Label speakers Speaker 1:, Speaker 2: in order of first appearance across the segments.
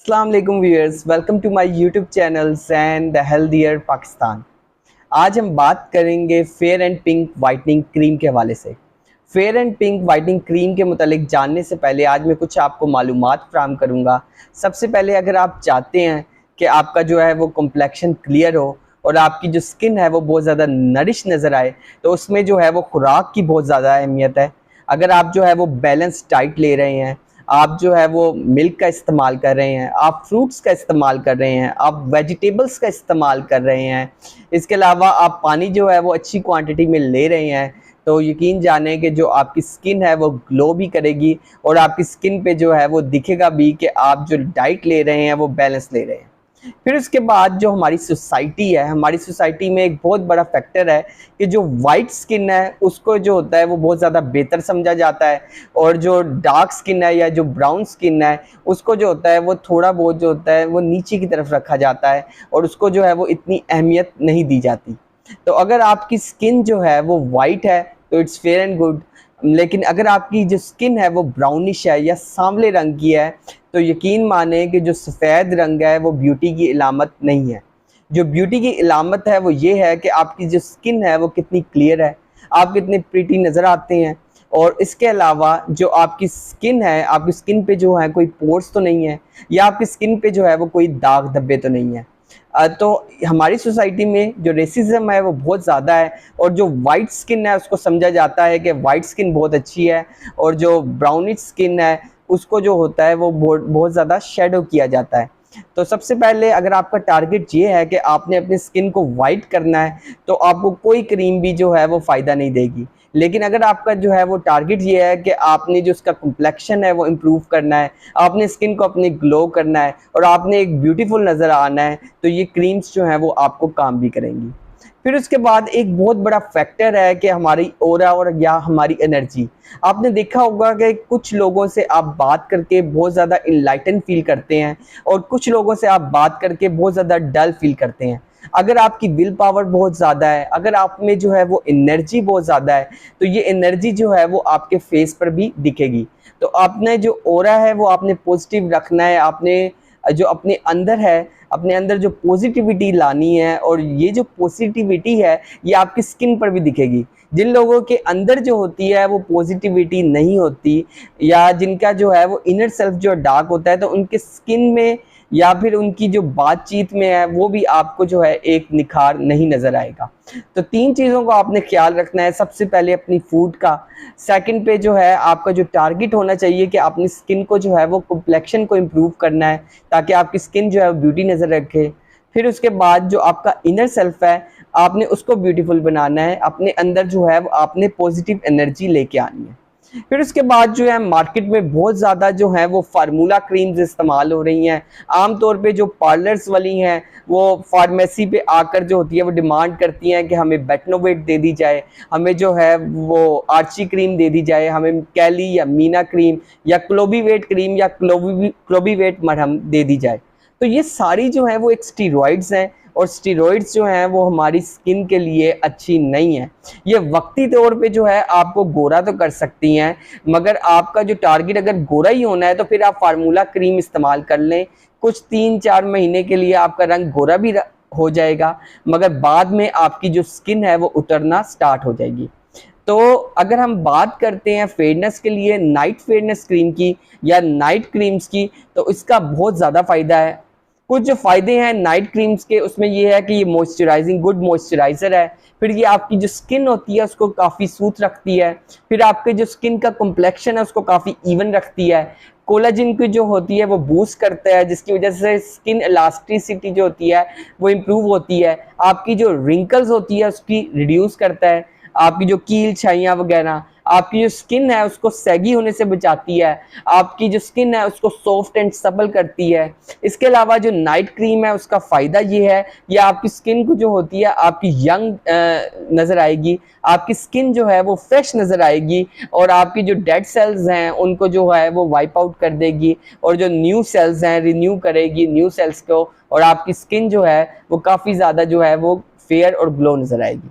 Speaker 1: अस्सलाम वालेकुम viewers, welcome to my YouTube channels and the healthier Pakistan. आज हम बात करेंगे fair and pink whitening cream के हवाले से। Fair and pink whitening cream के मुतालिक जानने से पहले आज मैं कुछ आपको मालूमात फराहम करूँगा। सबसे पहले अगर आप चाहते हैं कि आपका जो है वो कम्प्लेक्शन क्लियर हो और आपकी जो स्किन है वो बहुत ज़्यादा नरिश नज़र आए, तो उसमें जो है वो खुराक की बहुत ज़्यादा अहमियत है। अगर आप जो है वो बैलेंस डाइट ले रहे हैं, आप जो है वो मिल्क का इस्तेमाल कर रहे हैं, आप फ्रूट्स का इस्तेमाल कर रहे हैं, आप वेजिटेबल्स का इस्तेमाल कर रहे हैं, इसके अलावा आप पानी जो है वो अच्छी क्वांटिटी में ले रहे हैं, तो यकीन जानें कि जो आपकी स्किन है वो ग्लो भी करेगी और आपकी स्किन पे जो है वो दिखेगा भी कि आप जो डाइट ले रहे हैं वो बैलेंस ले रहे हैं। फिर उसके बाद जो हमारी सोसाइटी है, हमारी सोसाइटी में एक बहुत बड़ा फैक्टर है कि जो वाइट स्किन है उसको जो होता है वो बहुत ज़्यादा बेहतर समझा जाता है, और जो डार्क स्किन है या जो ब्राउन स्किन है उसको जो होता है वो थोड़ा बहुत जो होता है वो नीचे की तरफ रखा जाता है और उसको जो है वो इतनी अहमियत नहीं दी जाती। तो अगर आपकी स्किन जो है वो वाइट है तो इट्स फेयर एंड गुड, लेकिन अगर आपकी जो स्किन है वो ब्राउनिश है या सांवले रंग की है तो यकीन माने कि जो सफ़ेद रंग है वो ब्यूटी की इलामत नहीं है। जो ब्यूटी की इलामत है वो ये है कि आपकी जो स्किन है वो कितनी क्लियर है, आप कितने प्रीटी नज़र आते हैं, और इसके अलावा जो आपकी स्किन है, आपकी स्किन पे जो है कोई पोर्स तो नहीं है, या आपकी स्किन पे जो है वो कोई दाग धब्बे तो नहीं है। तो हमारी सोसाइटी में जो रेसिज्म है वो बहुत ज़्यादा है, और जो वाइट स्किन है उसको समझा जाता है कि वाइट स्किन बहुत अच्छी है, और जो ब्राउनिश स्किन है उसको जो होता है वो बहुत बहुत ज़्यादा शेडो किया जाता है। तो सबसे पहले अगर आपका टारगेट ये है कि आपने अपनी स्किन को वाइट करना है तो आपको कोई क्रीम भी जो है वो फ़ायदा नहीं देगी। लेकिन अगर आपका जो है वो टारगेट ये है कि आपने जो उसका कम्प्लेक्शन है वो इम्प्रूव करना है, आपने स्किन को अपने ग्लो करना है और आपने एक ब्यूटीफुल नज़र आना है, तो ये क्रीम्स जो हैं वो आपको काम भी करेंगी। फिर उसके बाद एक बहुत बड़ा फैक्टर है कि हमारी ऑरा और या हमारी एनर्जी। आपने देखा होगा कि कुछ लोगों से आप बात करके बहुत ज़्यादा इनलाइटन फील करते हैं और कुछ लोगों से आप बात करके बहुत ज़्यादा डल फील करते हैं। अगर आपकी विल पावर बहुत ज़्यादा है, अगर आप में जो है वो एनर्जी बहुत ज़्यादा है, तो ये एनर्जी जो है वो आपके फेस पर भी दिखेगी। तो आपने जो ऑरा है वो आपने पॉजिटिव रखना है, आपने जो अपने अंदर है, अपने अंदर जो पॉजिटिविटी लानी है, और ये जो पॉजिटिविटी है ये आपकी स्किन पर भी दिखेगी। जिन लोगों के अंदर जो होती है वो पॉजिटिविटी नहीं होती, या जिनका जो है वो इनर सेल्फ जो डार्क होता है, तो उनके स्किन में या फिर उनकी जो बातचीत में है वो भी आपको जो है एक निखार नहीं नज़र आएगा। तो 3 चीज़ों को आपने ख्याल रखना है। सबसे पहले अपनी फूड का, सेकंड पे जो है आपका जो टारगेट होना चाहिए कि अपनी स्किन को जो है वो कम्प्लेक्शन को इम्प्रूव करना है ताकि आपकी स्किन जो है ब्यूटी नज़र रखे। फिर उसके बाद जो आपका इनर सेल्फ है आपने उसको ब्यूटीफुल बनाना है, अपने अंदर जो है वो आपने पॉजिटिव एनर्जी लेके आनी है। फिर उसके बाद जो है मार्केट में बहुत ज़्यादा जो है वो फार्मूला क्रीम्स इस्तेमाल हो रही हैं। आम तौर पे जो पार्लर्स वाली हैं वो फार्मेसी पे आकर जो होती है वो डिमांड करती हैं कि हमें बेटनोवेट दे दी जाए, हमें जो है वो आर्ची क्रीम दे दी जाए, हमें कैली या मीना क्रीम या क्लोबीवेट क्रीम या क्लोबीवेट मरहम दे दी जाए। तो ये सारी जो है वो एक स्टीरॉइड्स हैं, और स्टीरॉइड्स जो हैं वो हमारी स्किन के लिए अच्छी नहीं है। ये वक्ती तौर पे जो है आपको गोरा तो कर सकती हैं, मगर आपका जो टारगेट अगर गोरा ही होना है तो फिर आप फार्मूला क्रीम इस्तेमाल कर लें। कुछ 3-4 महीने के लिए आपका रंग गोरा भी हो जाएगा, मगर बाद में आपकी जो स्किन है वो उतरना स्टार्ट हो जाएगी। तो अगर हम बात करते हैं फेयरनेस के लिए नाइट फेयरनेस क्रीम की या नाइट क्रीम्स की, तो इसका बहुत ज़्यादा फ़ायदा है। कुछ जो फ़ायदे हैं नाइट क्रीम्स के उसमें ये है कि ये मॉइस्चराइजिंग गुड मॉइस्चराइज़र है। फिर ये आपकी जो स्किन होती है उसको काफ़ी सूथ रखती है। फिर आपके जो स्किन का कम्प्लेक्शन है उसको काफ़ी इवन रखती है। कोलाजिन की जो होती है वो बूस्ट करता है, जिसकी वजह से स्किन इलास्टिसिटी जो होती है वो इम्प्रूव होती है। आपकी जो रिंकल्स होती है उसकी रिड्यूस करता है। आपकी जो कील छाइयाँ वगैरह, आपकी जो स्किन है उसको सैगी होने से बचाती है। आपकी जो स्किन है उसको सॉफ्ट एंड सपल करती है। इसके अलावा जो नाइट क्रीम है उसका फ़ायदा ये है, ये आपकी स्किन को जो होती है आपकी यंग नज़र आएगी, आपकी स्किन जो है वो फ्रेश नज़र आएगी, और आपकी जो डेड सेल्स हैं उनको जो है वो वाइप आउट कर देगी, और जो न्यू सेल्स हैं रिन्यू करेगी न्यू सेल्स को, और आपकी स्किन जो है वो काफ़ी ज़्यादा जो है वो फेयर और ग्लो नज़र आएगी।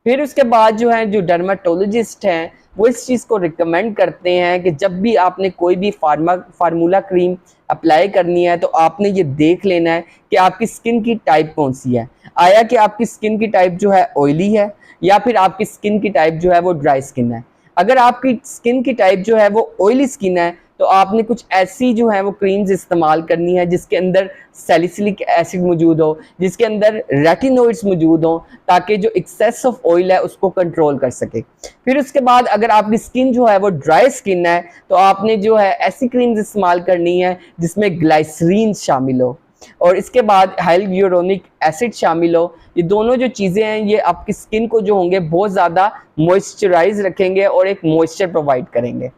Speaker 1: फिर उसके बाद जो है जो डर्माटोलॉजिस्ट हैं वो इस चीज़ को रिकमेंड करते हैं कि जब भी आपने कोई भी फार्मूला क्रीम अप्लाई करनी है तो आपने ये देख लेना है कि आपकी स्किन की टाइप कौन सी है। आया कि आपकी स्किन की टाइप जो है ऑयली है या फिर आपकी स्किन की टाइप जो है वो ड्राई स्किन है। अगर आपकी स्किन की टाइप जो है वो ऑयली स्किन है तो आपने कुछ ऐसी जो है वो क्रीम्स इस्तेमाल करनी है जिसके अंदर सैलिसिलिक एसिड मौजूद हो, जिसके अंदर रेटिनोइड्स मौजूद हो, ताकि जो एक्सेस ऑफ ऑयल है उसको कंट्रोल कर सके। फिर उसके बाद अगर आपकी स्किन जो है वो ड्राई स्किन है तो आपने जो है ऐसी क्रीम्स इस्तेमाल करनी है जिसमें ग्लाइसरीन शामिल हो और इसके बाद हाइलुरोनिक एसिड शामिल हो। ये दोनों जो चीज़ें हैं ये आपकी स्किन को जो होंगे बहुत ज़्यादा मॉइस्चराइज रखेंगे और एक मॉइस्चर प्रोवाइड करेंगे।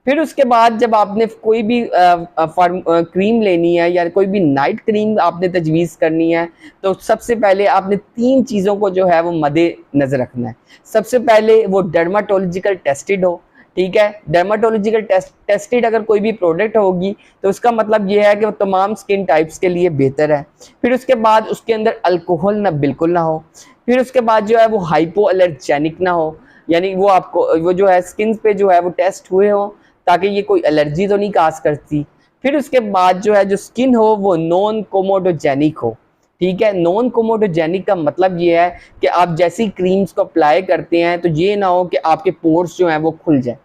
Speaker 1: फिर उसके बाद जब आपने कोई भी क्रीम लेनी है या कोई भी नाइट क्रीम आपने तजवीज़ करनी है तो सबसे पहले आपने 3 चीज़ों को जो है वो मद्देनज़र रखना है। सबसे पहले वो डर्माटोलॉजिकल टेस्टेड हो, ठीक है। डर्माटोलॉजिकल टेस्टेड अगर कोई भी प्रोडक्ट होगी तो उसका मतलब ये है कि वो तमाम स्किन टाइप्स के लिए बेहतर है। फिर उसके बाद उसके अंदर अल्कोहल ना बिल्कुल ना हो। फिर उसके बाद जो है वो हाइपो एलर्जेनिक ना हो, यानी वो आपको वो जो है स्किन पे जो है वो टेस्ट हुए हो ताकि ये कोई एलर्जी तो नहीं काज करती। फिर उसके बाद जो है जो स्किन हो वो नॉन कोमोडोजेनिक हो, ठीक है। नॉन कोमोडोजेनिक का मतलब ये है कि आप जैसी क्रीम्स को अप्लाई करते हैं तो ये ना हो कि आपके पोर्स जो हैं वो खुल जाए,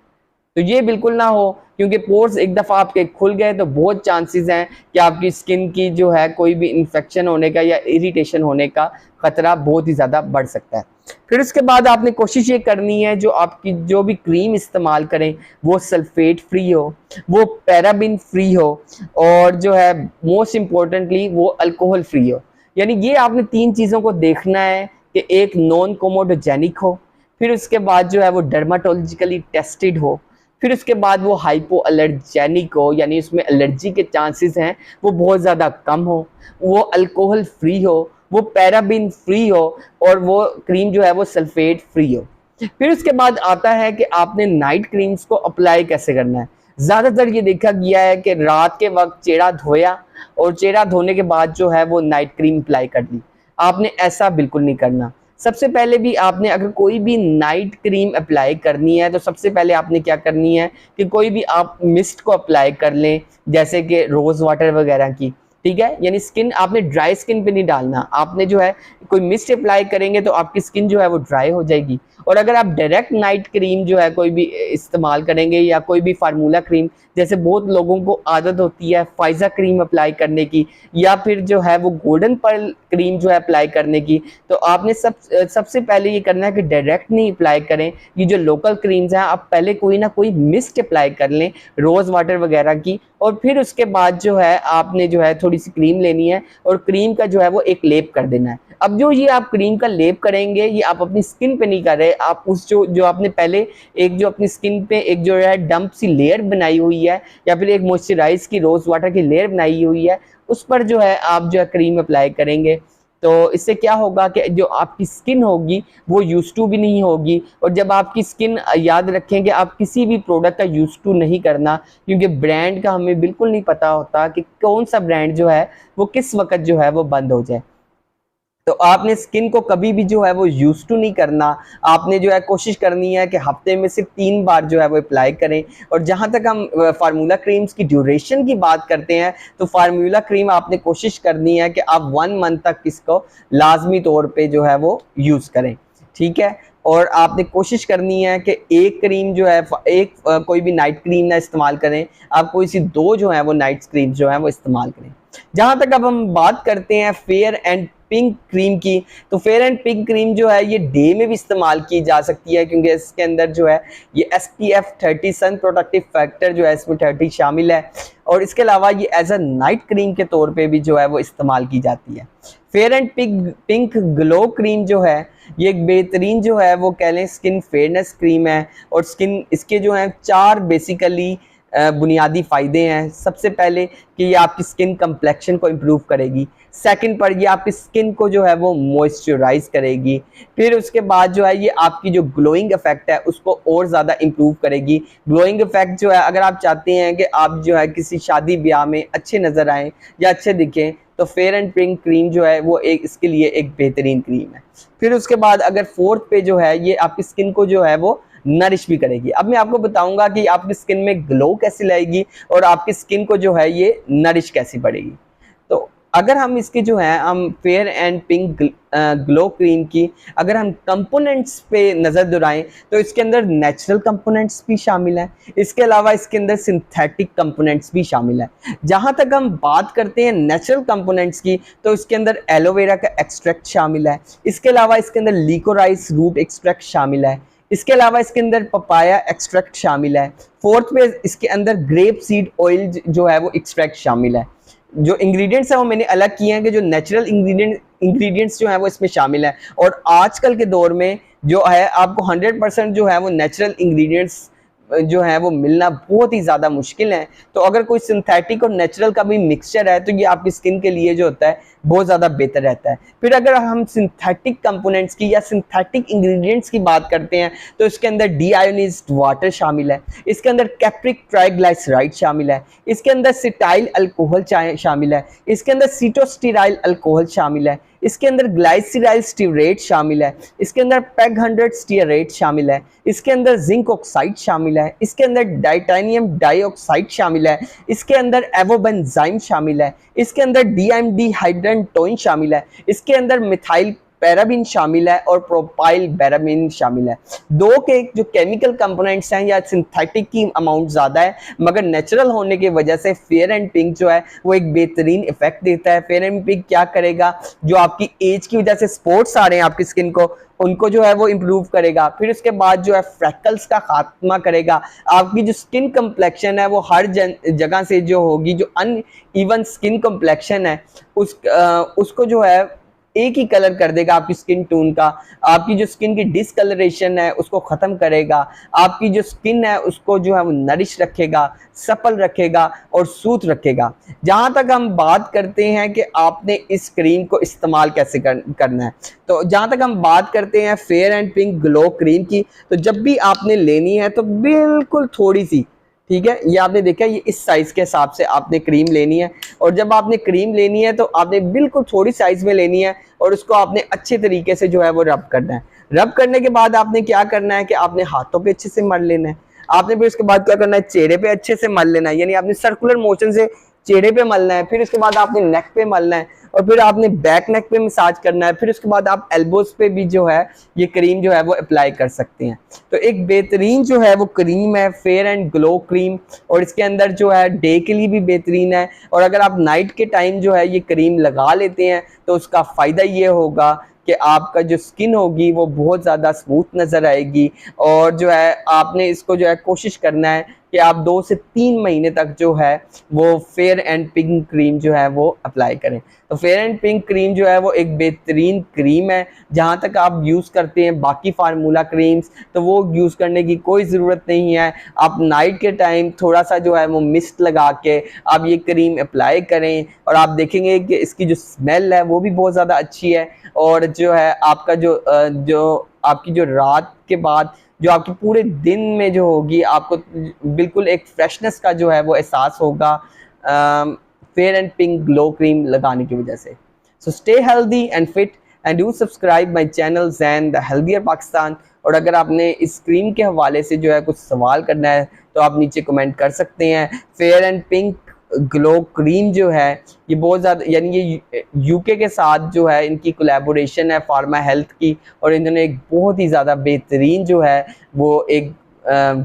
Speaker 1: तो ये बिल्कुल ना हो, क्योंकि पोर्स एक दफ़ा आपके खुल गए तो बहुत चांसेस हैं कि आपकी स्किन की जो है कोई भी इन्फेक्शन होने का या इरिटेशन होने का ख़तरा बहुत ही ज़्यादा बढ़ सकता है। फिर उसके बाद आपने कोशिश ये करनी है जो आपकी जो भी क्रीम इस्तेमाल करें वो सल्फेट फ्री हो, वो पैराबिन फ्री हो और जो है मोस्ट इम्पोर्टेंटली वो अल्कोहल फ्री हो। यानी ये आपने 3 चीज़ों को देखना है कि एक नॉन कोमोडोजेनिक हो, फिर उसके बाद जो है वो डर्माटोलॉजिकली टेस्टेड हो, फिर उसके बाद वो हाइपो एलर्जेनिक हो, यानी उसमें एलर्जी के चांसेस हैं वो बहुत ज़्यादा कम हो, वो अल्कोहल फ्री हो, वो पैराबिन फ्री हो और वो क्रीम जो है वो सल्फेट फ्री हो। फिर उसके बाद आता है कि आपने नाइट क्रीम्स को अप्लाई कैसे करना है। ज़्यादातर ये देखा गया है कि रात के वक्त चेहरा धोया और चेहरा धोने के बाद जो है वो नाइट क्रीम अप्लाई कर ली। आपने ऐसा बिल्कुल नहीं करना। सबसे पहले भी आपने अगर कोई भी नाइट क्रीम अप्लाई करनी है तो सबसे पहले आपने क्या करनी है कि कोई भी आप मिस्ट को अप्लाई कर लें, जैसे कि रोज़ वाटर वगैरह की, ठीक है। यानी स्किन आपने ड्राई स्किन पे नहीं डालना, आपने जो है कोई मिस्ट अप्लाई करेंगे तो आपकी स्किन जो है वो ड्राई हो जाएगी। और अगर आप डायरेक्ट नाइट क्रीम जो है कोई भी इस्तेमाल करेंगे या कोई भी फार्मूला क्रीम, जैसे बहुत लोगों को आदत होती है फाइजा क्रीम अप्लाई करने की या फिर जो है वो गोल्डन पर्ल क्रीम जो है अप्लाई करने की, तो आपने सबसे पहले ये करना है कि डायरेक्ट नहीं अप्लाई करें। ये जो लोकल क्रीम्स हैं आप पहले कोई ना कोई मिस्ट अप्लाई कर लें रोज़ वाटर वगैरह की, और फिर उसके बाद जो है आपने जो है थोड़ी सी क्रीम लेनी है और क्रीम का जो है वो एक लेप कर देना है। अब जो ये आप क्रीम का लेप करेंगे ये आप अपनी स्किन पे नहीं कर रहे, आप उस जो आपने पहले एक जो अपनी स्किन पे एक जो है डंप सी लेयर बनाई हुई है या फिर एक मॉइस्चराइज की रोज़ वाटर की लेयर बनाई हुई है उस पर जो है आप जो है क्रीम अप्लाई करेंगे। तो इससे क्या होगा कि जो आपकी स्किन होगी वो यूज टू भी नहीं होगी, और जब आपकी स्किन, याद रखें कि आप किसी भी प्रोडक्ट का यूज टू नहीं करना, क्योंकि ब्रांड का हमें बिल्कुल नहीं पता होता कि कौन सा ब्रांड जो है वो किस वक्त जो है वो बंद हो जाए। तो आपने स्किन को कभी भी जो है वो यूज टू नहीं करना, आपने जो है कोशिश करनी है कि हफ्ते में सिर्फ 3 बार जो है वो अप्लाई करें। और जहाँ तक हम फार्मूला क्रीम्स की ड्यूरेशन की बात करते हैं तो फार्मूला क्रीम आपने कोशिश करनी है कि आप 1 मंथ तक इसको लाजमी तौर पे जो है वो यूज़ करें, ठीक है। और आपने कोशिश करनी है कि एक क्रीम जो है कोई भी नाइट क्रीम ना इस्तेमाल करें, आप कोई सी 2 जो है वो नाइट क्रीम जो है वो इस्तेमाल करें। जहाँ तक अब हम बात करते हैं फेयर एंड पिंक क्रीम की, तो फेयर एंड पिंक क्रीम जो है ये डे में भी इस्तेमाल की जा सकती है, क्योंकि इसके अंदर जो है ये SPF 30 सन प्रोटेक्टिव फैक्टर जो है इसमें 30 शामिल है, और इसके अलावा ये एज अ नाइट क्रीम के तौर पे भी जो है वो इस्तेमाल की जाती है। Fair and pink glow cream जो है ये एक बेहतरीन जो है वो कह लें स्किन फेयरनेस क्रीम है, और स्किन इसके जो हैं 4 बेसिकली बुनियादी फ़ायदे हैं। सबसे पहले कि ये आपकी स्किन कम्प्लेक्शन को इम्प्रूव करेगी, सेकंड पर ये आपकी स्किन को जो है वो मॉइस्चराइज करेगी, फिर उसके बाद जो है ये आपकी जो ग्लोइंग इफेक्ट है उसको और ज़्यादा इम्प्रूव करेगी। ग्लोइंग इफेक्ट जो है अगर आप चाहते हैं कि आप जो है किसी शादी ब्याह में अच्छे नज़र आएँ या अच्छे दिखें तो फेयर एंड पिंक क्रीम जो है वो एक इसके लिए एक बेहतरीन क्रीम है। फिर उसके बाद अगर फोर्थ पे जो है ये आपकी स्किन को जो है वो नरिश भी करेगी। अब मैं आपको बताऊंगा कि आपकी स्किन में ग्लो कैसे लाएगी और आपकी स्किन को जो है ये नरिश कैसे बढ़ेगी। तो अगर हम इसके जो है हम fair and pink glow cream की अगर हम कंपोनेंट्स पे नज़र दुराएं तो इसके अंदर नेचुरल कंपोनेंट्स भी शामिल हैं, इसके अलावा इसके अंदर सिंथेटिक कंपोनेंट्स भी शामिल हैं। जहां तक हम बात करते हैं नेचुरल कंपोनेंट्स की तो इसके अंदर एलोवेरा का एक्सट्रैक्ट शामिल है, इसके अलावा इसके अंदर लिकोराइस रूट एक्सट्रैक्ट शामिल है, इसके अलावा इसके अंदर पपाया एक्सट्रैक्ट शामिल है, फोर्थ पे इसके अंदर ग्रेप सीड ऑयल जो है वो एक्सट्रैक्ट शामिल है। जो इंग्रेडिएंट्स हैं वो मैंने अलग किए हैं कि जो नेचुरल इंग्रेडिएंट्स जो है वो इसमें शामिल है। और आजकल के दौर में जो है आपको 100% जो है वो नेचुरल इंग्रेडिएंट्स जो है वो मिलना बहुत ही ज़्यादा मुश्किल है। तो अगर कोई सिंथेटिक और नेचुरल का भी मिक्सचर है तो ये आपकी स्किन के लिए जो होता है बहुत ज़्यादा बेहतर रहता है। फिर अगर हम सिंथेटिक कंपोनेंट्स की या सिंथेटिक इंग्रेडिएंट्स की बात करते हैं तो इसके अंदर डीआयोनाइज्ड वाटर शामिल है, इसके अंदर कैप्रिक ट्राइग्लाइसराइड शामिल है, इसके अंदर सिटाइल अल्कोहल शामिल है, इसके अंदर सीटोस्टिराइल अल्कोहल शामिल है, इसके अंदर ग्लाइसराइल स्टीरेट शामिल है, इसके अंदर पेग 100 स्टीरेट शामिल है, इसके अंदर जिंक ऑक्साइड शामिल है, इसके अंदर टाइटेनियम डाइऑक्साइड शामिल है, इसके अंदर एवोबेंजाइम शामिल है, इसके अंदर डीएमडी हाइड्रेंटोइन शामिल है, इसके अंदर मिथाइल पैराबिन शामिल है और प्रोपाइल पैराबिन शामिल है। दो के जो केमिकल कंपोनेंट्स हैं या सिंथेटिक की अमाउंट ज़्यादा है मगर नेचुरल होने की वजह से फेयर एंड पिंक जो है वो एक बेहतरीन इफेक्ट देता है। फेयर एंड पिंक क्या करेगा, जो आपकी एज की वजह से स्पॉट्स आ रहे हैं आपकी स्किन को उनको जो है वो इम्प्रूव करेगा। फिर उसके बाद जो है फ्रैकल्स का खात्मा करेगा। आपकी जो स्किन कम्प्लेक्शन है वो हर जगह से जो होगी, जो अनइवन स्किन कम्प्लेक्शन है उसको जो है एक ही कलर कर देगा आपकी स्किन टोन का। आपकी जो स्किन की डिसकलरेशन है उसको ख़त्म करेगा। आपकी जो स्किन है उसको जो है वो नरिश रखेगा, सपल रखेगा और सूथ रखेगा। जहाँ तक हम बात करते हैं कि आपने इस क्रीम को इस्तेमाल कैसे करना है, तो जहाँ तक हम बात करते हैं fair and pink glow cream की, तो जब भी आपने लेनी है तो बिल्कुल थोड़ी सी, ठीक है, ये आपने देखा ये इस साइज़ के हिसाब से आपने क्रीम लेनी है। और जब आपने क्रीम लेनी है तो आपने बिल्कुल थोड़ी साइज़ में लेनी है और उसको आपने अच्छे तरीके से जो है वो रब करना है। रब करने के बाद आपने क्या करना है कि आपने हाथों पे अच्छे से मल लेना है। आपने फिर उसके बाद क्या करना है, चेहरे पे अच्छे से मल लेना है, यानी आपने सर्कुलर मोशन से चेहरे पे मलना है। फिर उसके बाद आपने नेक पे मलना है और फिर आपने बैक नेक पे मसाज करना है। फिर उसके बाद आप एल्बोज पे भी जो है ये क्रीम जो है वो अप्लाई कर सकते हैं। तो एक बेहतरीन जो है वो क्रीम है फेयर एंड ग्लो क्रीम, और इसके अंदर जो है डे के लिए भी बेहतरीन है। और अगर आप नाइट के टाइम जो है ये क्रीम लगा लेते हैं तो उसका फ़ायदा ये होगा कि आपका जो स्किन होगी वो बहुत ज़्यादा स्मूथ नज़र आएगी। और जो है आपने इसको जो है कोशिश करना है कि आप 2 से 3 महीने तक जो है वो फेयर एंड पिंक क्रीम जो है वो अप्लाई करें। तो फेयर एंड पिंक क्रीम जो है वो एक बेहतरीन क्रीम है। जहाँ तक आप यूज़ करते हैं बाकी फार्मूला क्रीम्स तो वो यूज़ करने की कोई ज़रूरत नहीं है। आप नाइट के टाइम थोड़ा सा जो है वो मिस्ट लगा के आप ये क्रीम अप्लाई करें और आप देखेंगे कि इसकी जो स्मेल है वो भी बहुत ज़्यादा अच्छी है। और जो है आपका जो आपकी जो रात के बाद जो आपकी पूरे दिन में जो होगी आपको बिल्कुल एक फ्रेशनेस का जो है वो एहसास होगा fair and pink glow cream लगाने की वजह से। So stay healthy and fit and do subscribe my channel Zain the healthier Pakistan. और अगर आपने इस क्रीम के हवाले से जो है कुछ सवाल करना है तो आप नीचे कमेंट कर सकते हैं। Fair and pink glow cream जो है ये बहुत ज़्यादा, यानी ये यूके के साथ जो है इनकी कोलैबोरेशन है फार्मा हेल्थ की, और इन्होंने एक बहुत ही ज़्यादा बेहतरीन जो है वो एक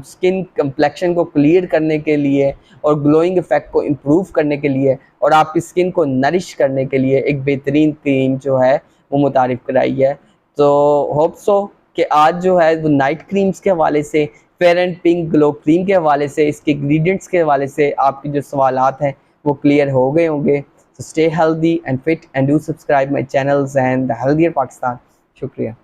Speaker 1: स्किन कम्प्लेक्शन को क्लियर करने के लिए और ग्लोइंग इफेक्ट को इम्प्रूव करने के लिए और आपकी स्किन को नरिश करने के लिए एक बेहतरीन क्रीम जो है वो मुतारिफ कराई है। तो होप सो कि आज जो है वो नाइट क्रीम्स के हवाले से, fair and pink glow cream के हवाले से, इसके इंग्रेडिएंट्स के हवाले से आपके जो सवालात हैं वो क्लियर हो गए होंगे। So stay healthy and fit and do subscribe my channels and the Healthier Pakistan. शुक्रिया।